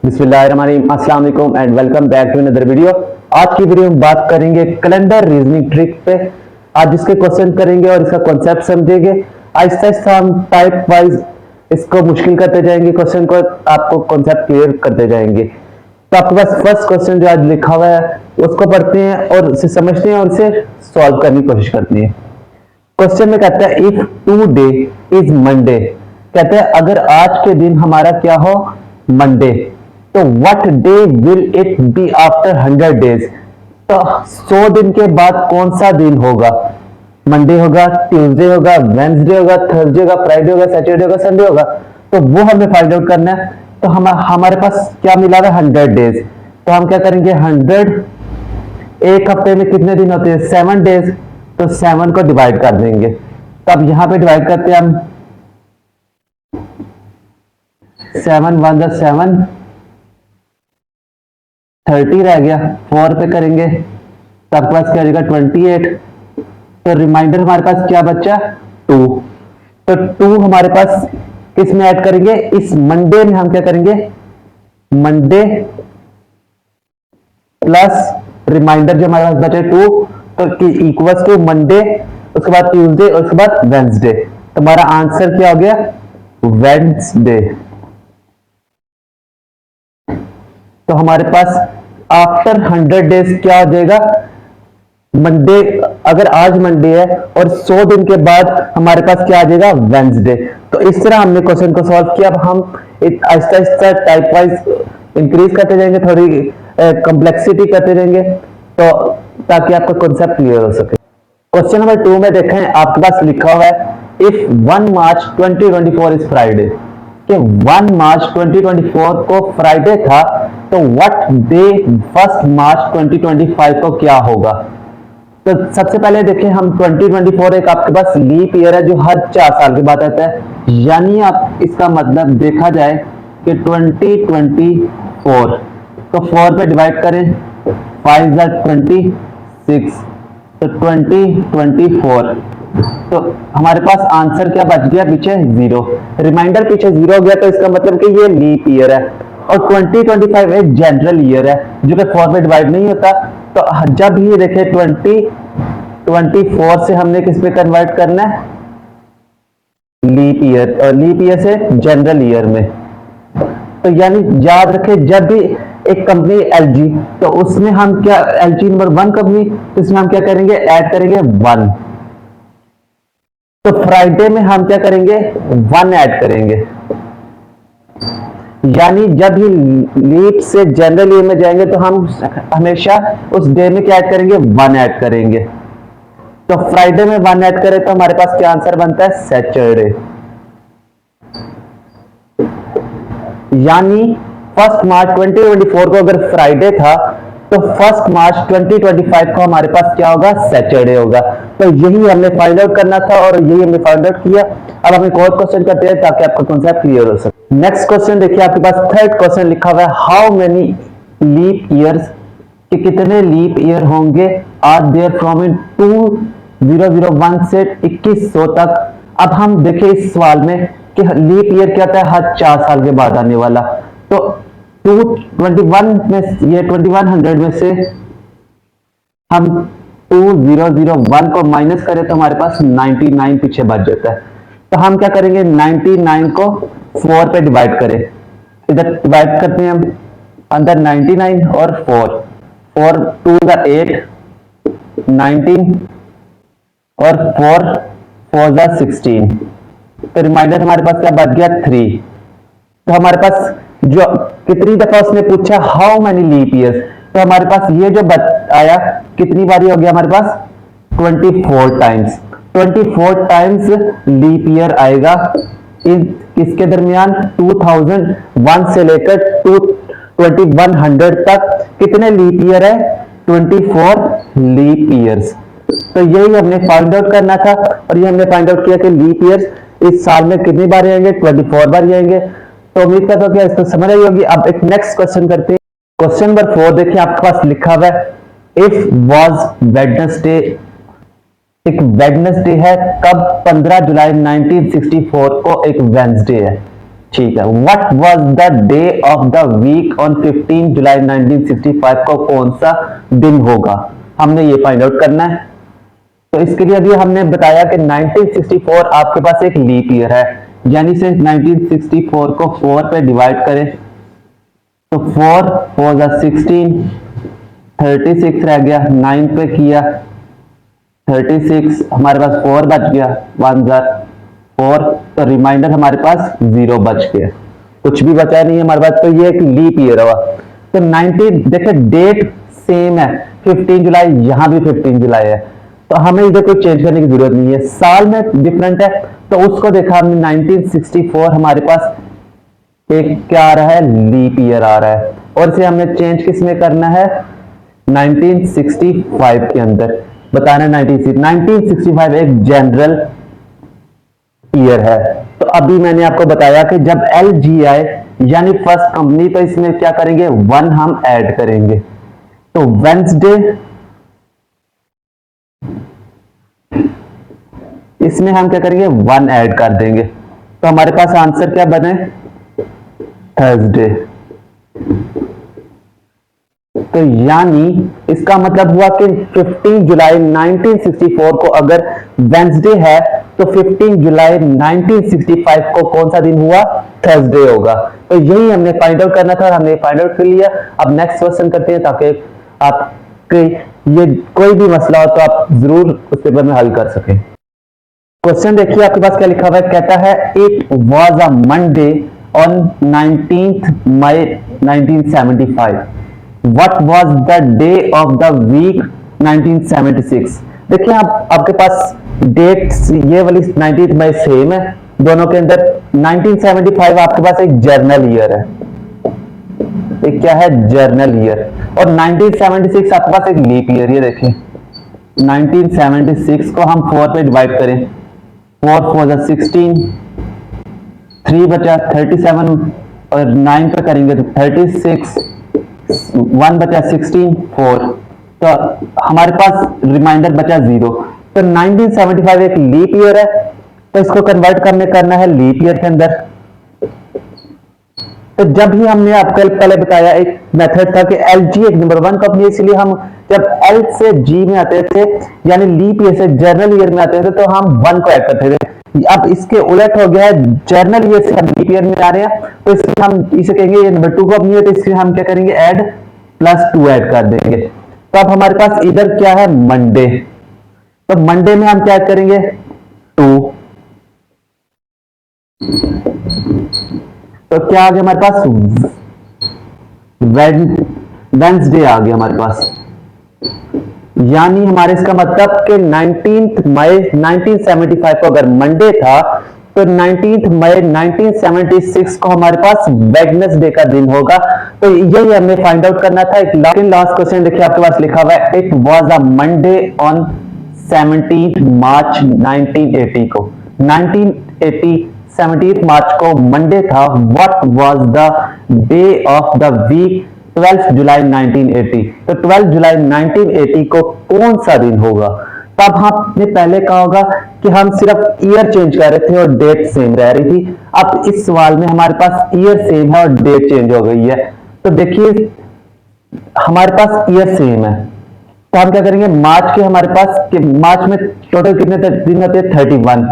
बिस्मिल्लाहिर्रहमानिर्रहीम, अस्सलाम वालेकुम and welcome back to another video. आज की वीडियो में बात करेंगे कैलेंडर रीजनिंग ट्रिक पे। आज इसके क्वेश्चन करेंगे और इसका कॉन्सेप्ट समझेंगे। आहिस्ता आहिस्ता हम टाइप वाइज इसको मुश्किल करते जाएंगे, क्वेश्चन को आपको कॉन्सेप्ट क्लियर करते जाएंगे। तो आपके पास फर्स्ट क्वेश्चन जो आज लिखा हुआ है उसको पढ़ते हैं और उसे समझते हैं और उसे सॉल्व करने की कोशिश करते हैं। क्वेश्चन में कहता है इफ टुडे इज मंडे, कहते हैं अगर आज के दिन हमारा क्या हो मंडे, तो what day will it be after 100 days. तो 100 दिन के बाद कौन सा दिन होगा? मंडे होगा, ट्यूसडे होगा, वेंसडे होगा, थर्सडे होगा, फ्राइडे होगा, सैटरडे होगा, संडे होगा। तो वो हमें फाइंड आउट करना है। तो हमारे पास क्या मिला है 100 डेज। तो हम क्या करेंगे 100, एक हफ्ते में कितने दिन होते हैं 7 डेज, तो 7 को डिवाइड कर देंगे। तब यहां पे डिवाइड करते हैं हम 7 1 जा 7, 30 रह गया, 4 पे करेंगे तो आपके पास क्या रहेगा 28। तो रिमाइंडर हमारे पास क्या बचा 2। तो 2 हमारे पास किस में ऐड करेंगे, इस मंडे में हम क्या करेंगे मंडे प्लस रिमाइंडर जो हमारे पास बचे 2, तो इक्वल्स टू मंडे, उसके बाद ट्यूसडे, उसके बाद वेंसडे। तो हमारा आंसर क्या हो गया वेंसडे। तो हमारे पास आफ्टर 100 डेज क्या हो जाएगा मंडे। अगर आज मंडे है और 100 दिन के बाद हमारे पास क्या आ जाएगा वेंसडे। तो इस तरह हमने क्वेश्चन को सॉल्व किया। अब हम Aahista Aahista type wise increase करते जाएंगे, थोड़ी कॉम्प्लेक्सिटी करते जाएंगे, तो ताकि आपका कॉन्सेप्ट क्लियर हो सके। क्वेश्चन नंबर 2 में देखें, आपके पास लिखा हुआ है इफ 1 मार्च 2024 इज फ्राइडे, कि 1 मार्च 2024 को फ्राइडे था, तो व्हाट डे 1 मार्च 2025 को क्या होगा। तो सबसे पहले देखें हम 2024 एक आपके पास लीप ईयर है जो हर 4 साल के बाद आता है। यानी आप इसका मतलब देखा जाए कि 2024 को 4 पे डिवाइड करें, 5 26, तो 2024। तो हमारे पास आंसर क्या बच गया पीछे 0, रिमाइंडर पीछे 0 हो गया। तो इसका मतलब कि ये लीप ईयर है और 2025 एक जनरल ईयर है जो कि 4 पे डिवाइड नहीं होता। तो जब ये देखे 2024 से हमने किस पे कन्वर्ट करना है लीप ईयर, और लीप ईयर से जनरल ईयर में। तो यानी याद रखें जब भी एक कंपनी एलजी, तो उसमें हम क्या एलजी नंबर 1 कंपनी, तो इसमें हम क्या करेंगे ऐड करेंगे 1। तो फ्राइडे में हम क्या करेंगे 1 ऐड करेंगे। यानी जब ही लीप से जनरल ईयर में जाएंगे तो हम हमेशा उस डे में क्या ऐड करेंगे 1 ऐड करेंगे। तो फ्राइडे में 1 ऐड करें तो हमारे पास क्या आंसर बनता है सैटरडे। यानी 1 मार्च 2024 को अगर फ्राइडे था तो 1 मार्च 2025 को हमारे पास क्या होगा सैटरडे होगा। तो यही हमने फाइंड आउट करना था और यही हमने फाइंड आउट किया। अब हम एक और क्वेश्चन करते हैं ताकि आपका कॉन्सेप्ट क्लियर हो सके। नेक्स्ट क्वेश्चन देखिए, आपके पास थर्ड क्वेश्चन लिखा हुआ है हाउ मेनी लीप ईयर्स, कि कितने लीप ईयर होंगे आर देयर फ्रॉम इन 2001 से 2100 तक। अब हम देखें इस सवाल में कि लीप ईयर क्या होता है हर 4 साल के बाद आने वाला। तो 221 में ये 2100 में से हम 2001 को माइनस करें तो हमारे पास 99 पीछे बच जाता है। तो हम क्या करेंगे 99 को 4 पे डिवाइड करें, इधर डिवाइड करते हैं हम अंदर 99 और 4 2 8 19 और 4 16। तो रिमाइंडर हमारे पास क्या बच गया 3। तो हमारे पास जो कितनी दफा उसने पूछा हाउ मेनी लीप ईयर्स, तो हमारे पास ये जो आया कितनी बारी हो गया हमारे पास 24 टाइम्स। 24 टाइम्स लीप ईयर आएगा इसके दरमियान 2001 से लेकर 2100 तक कितने लीप ईयर है 24 लीप ईयर्स। तो यही हमने फाइंड आउट करना था और ये हमने फाइंड आउट किया कि लीप ईयर्स इस साल में कितनी बार आएंगे 24 बार आएंगे। तो उम्मीद करता हूं कि इसको समझ आई होगी। अब एक नेक्स्ट क्वेश्चन करते हैं। क्वेश्चन नंबर 4 देखिए, आपके पास लिखा हुआ है इफ वाज वेडनेसडे, एक वेडनेसडे है कब 15 जुलाई 1964 को एक वेंसडे है। ठीक है, what was the day of the week on 15 July 1965 को कौन सा दिन होगा, हमने ये फाइंड आउट करना है। तो इसके लिए अभी हमने बताया कि 1964 आपके पास एक लीप ईयर है, यानी से 1964 को 4 पे डिवाइड करें तो 4 4 16, 36 रह गया, 9 पे किया 36, हमारे पास 4 बच गया 1004, तो रिमाइंडर हमारे पास 0 बच गया, कुछ भी बचा नहीं है हमारे पास। तो ये एक लीप ईयर हुआ। तो 19 देखिए डेट सेम है, 15 जुलाई, यहां भी 15 जुलाई है, तो हमें इधर कोई चेंज करने की जरूरत नहीं है। साल में डिफरेंट है, तो उसको देखा हमने 1964 हमारे पास एक क्या आ रहा है, लीप ईयर आ रहा है, और इसे हमने चेंज किस में करना है, 1965 के अंदर बताना। 1965 एक जनरल ईयर है। तो अभी मैंने आपको बताया कि जब LGI यानी फर्स्ट कंपनी, तो इसमें क्या करेंगे, 1 हम ऐड करेंगे, तो वेंसडे, इसमें हम क्या करेंगे, 1 ऐड कर देंगे, तो हमारे पास आंसर क्या बने, थर्सडे। तो यानी इसका मतलब हुआ कि 15 जुलाई 1964 को अगर वेंसडे है तो 15 जुलाई 1965 को कौन सा दिन हुआ, थर्सडे होगा। तो यही हमने फाइंड आउट करना था और हमने फाइंड आउट कर लिया। अब नेक्स्ट क्वेश्चन करते हैं, ताकि आपके ये कोई भी मसला हो तो आप जरूर उस पेपर में हल कर सकें। क्वेश्चन देखिए आपके पास क्या लिखा हुआ है, कहता है it was a Monday on 19th May 1975, what was the day of the week 1976। देखिए आपके पास डेट्स ये वाली 19th मई सेम है दोनों के अंदर। 1975 आपके पास एक जर्नल ईयर है, एक क्या है, जर्नल ईयर, और 1976 आपके पास एक लीप ईयर। ये देखिए 1976 को हम 4 पे डिवाइड करें, 4 4 16, 3 बचा 37, और 9 पे करेंगे तो 36, 1 बचा 16, 4, तो हमारे पास रिमाइंडर बचा 0। तो 1975 एक लीप ईयर है, तो इसको कन्वर्ट करना है लीप ईयर के अंदर। तो जब ही हमने आपको पहले बताया एक मेथड था कि LG एक नंबर 1 कंपनी, इसलिए हम जब L से G में आते थे यानी लीप ईयर से जर्नल ईयर में आते थे तो हम 1 को ऐड करते थे। अब इसके उलट हो गया है, जर्नल ईयर से हम लीप ईयर में आ रहे हैं, तो इसलिए हम इसे कहेंगे ये नंबर 2 कंपनी है, तो इसलिए हम क्या करेंगे, ऐड +2 ऐड कर देंगे। तो अब हमारे पास इधर क्या है, मंडे, तो मंडे में हम क्या करेंगे, 2, तो क्या आ गया हमारे पास, वेंसडे आ गया हमारे पास। यानी हमारे इसका मतलब कि 19th मई 1975 को अगर मंडे था तो 19th मई 1976 को हमारे पास वेडनेसडे का दिन होगा। तो यही हमें फाइंड आउट करना था। एक लास्ट क्वेश्चन देखिए आपके पास लिखा हुआ है, it was a Monday on 17th March 1980 को, 1980 17 मार्च को मंडे था। What was the day of the week 12 July 1980, तो 12 जुलाई 1980 को कौन सा दिन होगा। तब हमने पहले कहा होगा कि हम सिर्फ ईयर चेंज कर रहे थे और डेट सेम रह रही थी। अब इस सवाल में हमारे पास ईयर सेम है और डेट चेंज हो गई है। तो देखिए हमारे पास ईयर सेम है, तो हम क्या करेंगे, मार्च के हमारे पास कि मार्च में टोटल कितने दिन होते हैं, 31,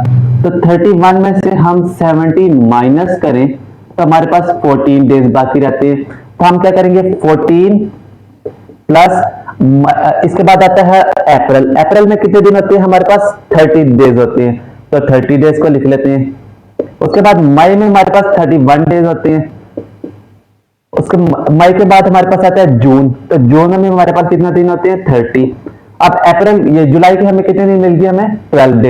तो 31 में से हम 17 माइनस करें तो हमारे पास 14 डेज बाकी रहते हैं। तो हम क्या करेंगे, 14 प्लस इसके बाद आता है अप्रैल। अप्रैल में कितने दिन होते हैं हमारे पास, 30 डेज होते हैं, तो 30 डेज को लिख लेते हैं। उसके बाद मई में हमारे पास 31 डेज होते हैं। उसके मई के बाद हमारे पास आता है जून, तो जून में हमारे पास कितने दिन होते हैं, 30। अब अप्रैल ये जुलाई के हमें कितने दिन मिल गए, हमें 12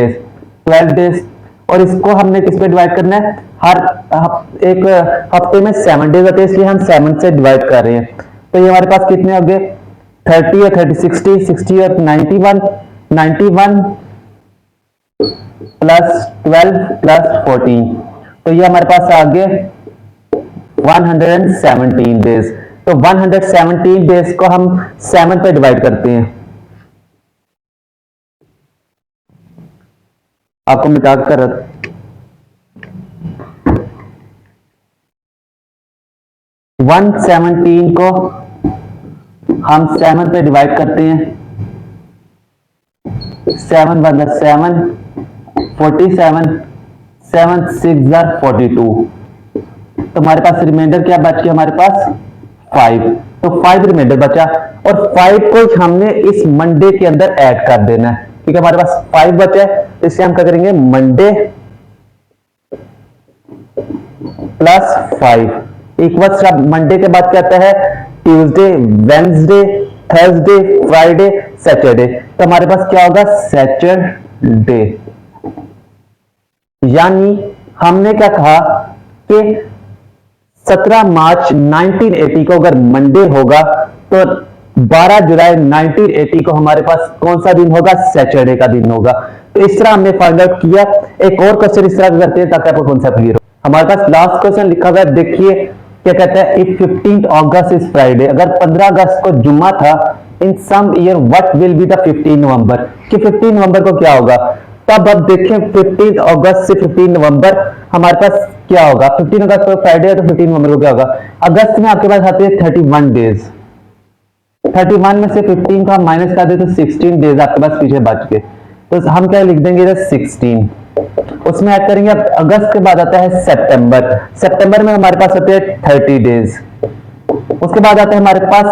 डेज, और इसको हमने किस पे डिवाइड करना है, हर एक हफ्ते में 7 डेज होते हैं, इसलिए हम 7 से डिवाइड कर रहे हैं। तो ये हमारे पास कितने हो गए, 30 और 30 60 और 91 प्लस 12 प्लस 14, तो ये हमारे पास आ गए 117 डेज। तो 117 डेज को हम 7 पे डिवाइड करते हैं, आपको मिटा कर 117 को हम 7 पे डिवाइड करते हैं, 7 1 7, 47, 7 6 42। तो हमारे पास रिमाइंडर क्या बच गया, हमारे पास 5। तो 5 रिमाइंडर बचा और 5 को हमने इस मंडे के अंदर ऐड कर देना है, ठीक है। हमारे पास 5 बचा है, इससे हम क्या करेंगे, मंडे प्लस 5 इक्वल्स, मंडे के बाद क्या आता है, Tuesday, Wednesday, Thursday, Friday, Saturday. तो हमारे पास क्या होगा, सैटरडे। यानी हमने क्या कहा कि 17 मार्च 1980 को अगर मंडे होगा तो 12 जुलाई 1980 को हमारे पास कौन सा दिन होगा, सैटरडे का दिन होगा। तो इस तरह हमने फाइंड आउट किया। एक और क्वेश्चन इस तरह करते हैं ताकि आपको कॉन्सेप्ट क्लियर हो। हमारे पास लास्ट क्वेश्चन लिखा हुआ है, देखिए क्या कहता है, इफ 15 अगस्त इज फ्राइडे, अगर 15 अगस्त को जुम्मा था, in some year what will be the 15 November, कि 15 नवंबर को क्या होगा। तब अब देखें 15 अगस्त से 15 नवंबर हमारे पास क्या होगा, 15 अगस्त को फ्राइडे है तो 15 नवंबर को क्या होगा। अगस्त में आपके पास आते हैं 31 डेज, 31 में से 15 का माइनस कर दे तो 16 डेज आपके पास पीछे बच गए। तो हम क्या लिख देंगे, 16 उसमें ऐड करेंगे। अब अगस्त के बाद आता है सितंबर, सितंबर में हमारे पास आते हैं 30 डेज। उसके बाद आता है हमारे पास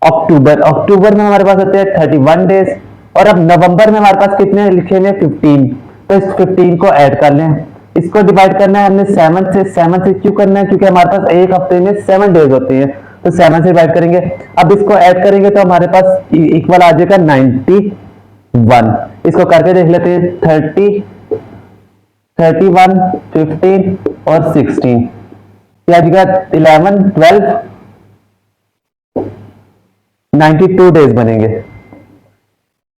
अक्टूबर, अक्टूबर में हमारे पास आते हैं 31 डेज। और अब नवंबर में हमारे पास कितने लिखे हुए, 15। तो इस 15 को ऐड कर लें, इसको डिवाइड करना है हमने 7 से। 7 से क्यों करना है, क्योंकि हमारे पास एक हफ्ते में 7 डेज होते हैं, तो 7 से डिवाइड करेंगे। अब इसको ऐड करेंगे तो हमारे पास इक्वल आ जाएगा 91। इसको करके देख लेते हैं, 30, 31, 15 और 16 क्या आ जाएगा, 11, 12, 92 डेज बनेंगे।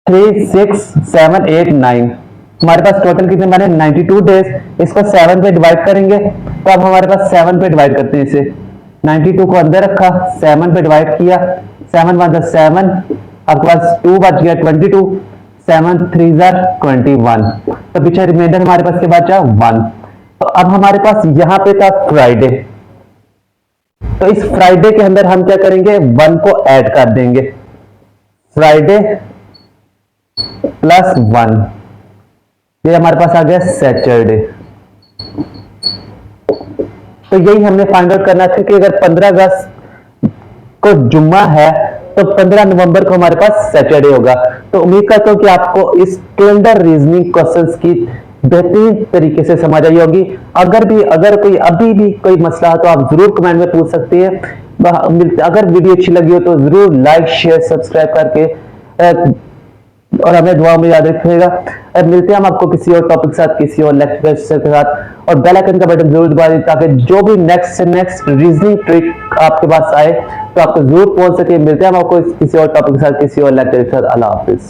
3, 6, 7, 8, 9 हमारे पास टोटल कितने बने, 92 डेज। इसको 7 पे डिवाइड करेंगे तो अब हमारे पास 7 पे डिवाइड करते हैं इसे। 92 को अंदर रखा, 7 पे डिवाइड किया, 7 1 7, आपके पास 2 बच गया 22, 7 3 21। तो पीछे रिमाइंडर हमारे पास के बचा 1। तो अब हमारे पास यहां पे था फ्राइडे, तो इस फ्राइडे के अंदर हम क्या करेंगे, 1 को ऐड कर देंगे, फ्राइडे प्लस 1, ये हमारे पास आ गया सैटरडे। तो यही हमने फाइंड आउट करना था कि अगर 15 अगस्त को जुम्मा है तो 15 नवंबर को हमारे पास सैटरडे होगा। तो उम्मीद करता हूं कि आपको इस कैलेंडर रीजनिंग क्वेश्चंस की बेहतरीन तरीके से समझ आई होगी। अगर कोई अभी भी कोई मसला है तो आप जरूर कमेंट में पूछ सकते हैं। अगर वीडियो अच्छी लगी हो तो जरूर लाइक शेयर सब्सक्राइब करके और हमें दुआ में याद रखिएगा। मिलते हैं हम आपको किसी और टॉपिक के साथ, किसी और लेक्चर के साथ, और बेल आइकन का बटन जरूर दबा दें ताकि जो भी नेक्स्ट रीजनिंग ट्रिक आपके पास आए तो आपको जरूर पहुंच सके। मिलते हैं हम आपको किसी और टॉपिक के साथ, किसी और लेक्चर के साथ। अल्लाह हाफिज।